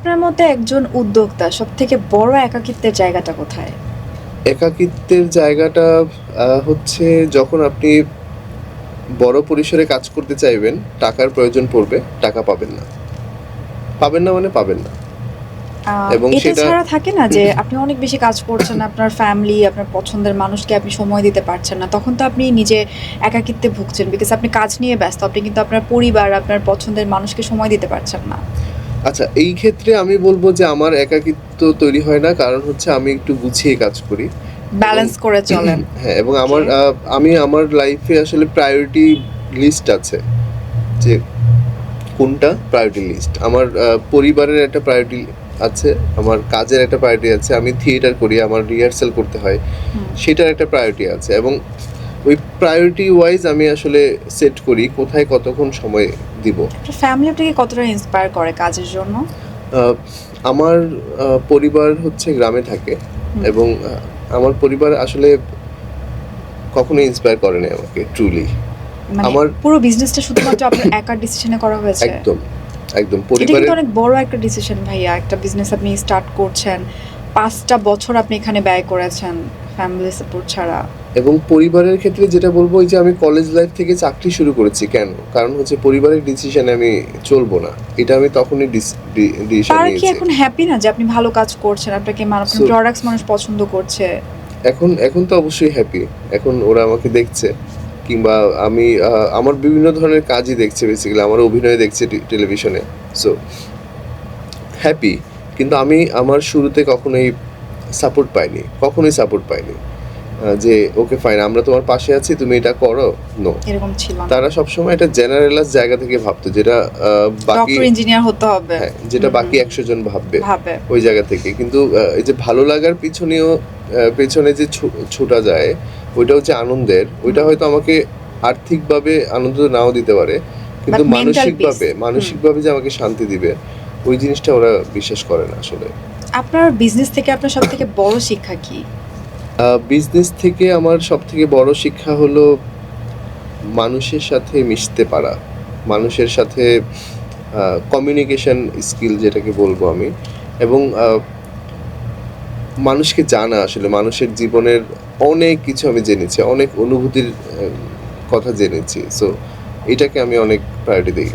আপনার মতে একজন উদ্যোক্তা সবথেকে বড় একাকিত্বের জায়গাটা কোথায়? একাকিত্বের জায়গাটা হচ্ছে যখন আপনি বড় পরিসরে কাজ করতে চাইবেন, টাকার প্রয়োজন পড়বে, টাকা পাবেন না। পাবেন না মানে পাবেন না। এবং এটা সেটা ছাড়া থাকে না যে আপনি অনেক বেশি কাজ করছেন, আপনার ফ্যামিলি, আপনার পছন্দের মানুষকে আপনি সময় দিতে পারছেন না। তখন তো আপনি নিজে একাকিত্বে ভুগছেন। বিকজ আপনি কাজ নিয়ে ব্যস্ত। আপনি কিন্তু আপনার পরিবার, আপনার পছন্দের মানুষকে সময় দিতে পারছেন না। আচ্ছা, এই ক্ষেত্রে আমি বলব যে আমার একাকিত্ব তৈরি হয় না। কারণ হচ্ছে আমি একটু গুছিয়ে কাজ করি এবং ব্যালেন্স করে চলেন। হ্যাঁ, এবং ওকে। আমি আমার লাইফে আসলে প্রায়োরিটি লিস্ট আছে যে কোনটা প্রায়োরিটি লিস্ট। আমার পরিবারের একটা প্রায়োরিটি আছে, আমার কাজের একটা প্রায়োরিটি আছে। আমি থিয়েটার করি, আমার রিহার্সাল করতে হয়। হুম। সেটার একটা প্রায়োরিটি আছে এবং ওই প্রায়োরিটি ওয়াইজ আমি আসলে সেট করি কোথায় কতক্ষণ সময় দিব। আপনার ফ্যামিলি আপনাকে কতটা ইন্সপায়ার করে কাজের জন্য? আহ, আমার পরিবার হচ্ছে গ্রামে থাকে হুম। এবং আমার পরিবার আসলে কখনো ইন্সপায়ার করেনি আমাকে ট্রুলি। মানে আমার পুরো বিজনেসটা শুধুমাত্র আপনার একার ডিসিশনে করা হয়েছে? একদম একদম এটা কিন্তু পরিবারের অনেক বড় একটা ডিসিশন ভাইয়া। একটা বিজনেস আপনি স্টার্ট করছেন। ৫টা বছর আপনি এখানে ব্যয় করেছেন ফ্যামিলি সাপোর্ট ছাড়া। এবং পরিবারের ক্ষেত্রে যেটা বলবো ওই যে আমি কলেজ লাইফ থেকে চাকরি শুরু করেছি কেন, কারণ হচ্ছে পরিবারের ডিসিশনে আমি চলবো না, এটা আমি তখনই ডিসিশন তারা কি নিয়েছি। এখন হ্যাপি না যে আপনি ভালো কাজ করছেন? আপনাকে আপনার সো প্রোডাক্টস মানুষ পছন্দ করছে? এখন এখন তো অবশ্যই হ্যাপি। এখন ওরা আমাকে দেখছে, কিংবা আমি আমার বিভিন্ন ধরনের কাজই দেখছে, বেসিক্যালি আমার অভিনয় দেখছে টেলিভিশনে। So happy. কিন্তু আমি আমার শুরুতে কখনোই সাপোর্ট পাইনি যে ওকে ফাইন, আমরা তোমার পাশে আছি, তুমি এটা করো। নো, এরকম ছিল না। তারা সবসময় এটা জেনারেলাস জায়গা থেকে ভাবতো, যেটা বাকি, ডক্টর, ইঞ্জিনিয়ার হতে হবে। হ্যাঁ, যেটা হুম, বাকি 100 জন ভাববে ভাবে। ওই জায়গা থেকে। কিন্তু এই যে ভালো লাগার পিছনেও পেছনে যে ছোটা যায়, ওইটা হচ্ছে আনন্দের। ওইটা হুম। হয়তো আমাকে আর্থিকভাবে আনন্দ নাও দিতে পারে, কিন্তু বাট মেন্টাল পিস। মানসিকভাবে যে আমাকে শান্তি দিবে, ওই জিনিসটা ওরা বিশ্বাস করে না আসলে। আপনার বিজনেস থেকে আপনার সবথেকে বড় শিক্ষা কি? বিজনেস থেকে আমার সবথেকে বড় শিক্ষা হলো মানুষের সাথে মিশতে পারা, মানুষের সাথে কমিউনিকেশন স্কিল যেটাকে বলবো আমি, এবং মানুষকে জানা, আসলে মানুষের জীবনের অনেক কিছু আমি জেনেছি, অনেক অনুভূতির কথা জেনেছি। সো এটাকে আমি অনেক প্রায়োরিটি দিই।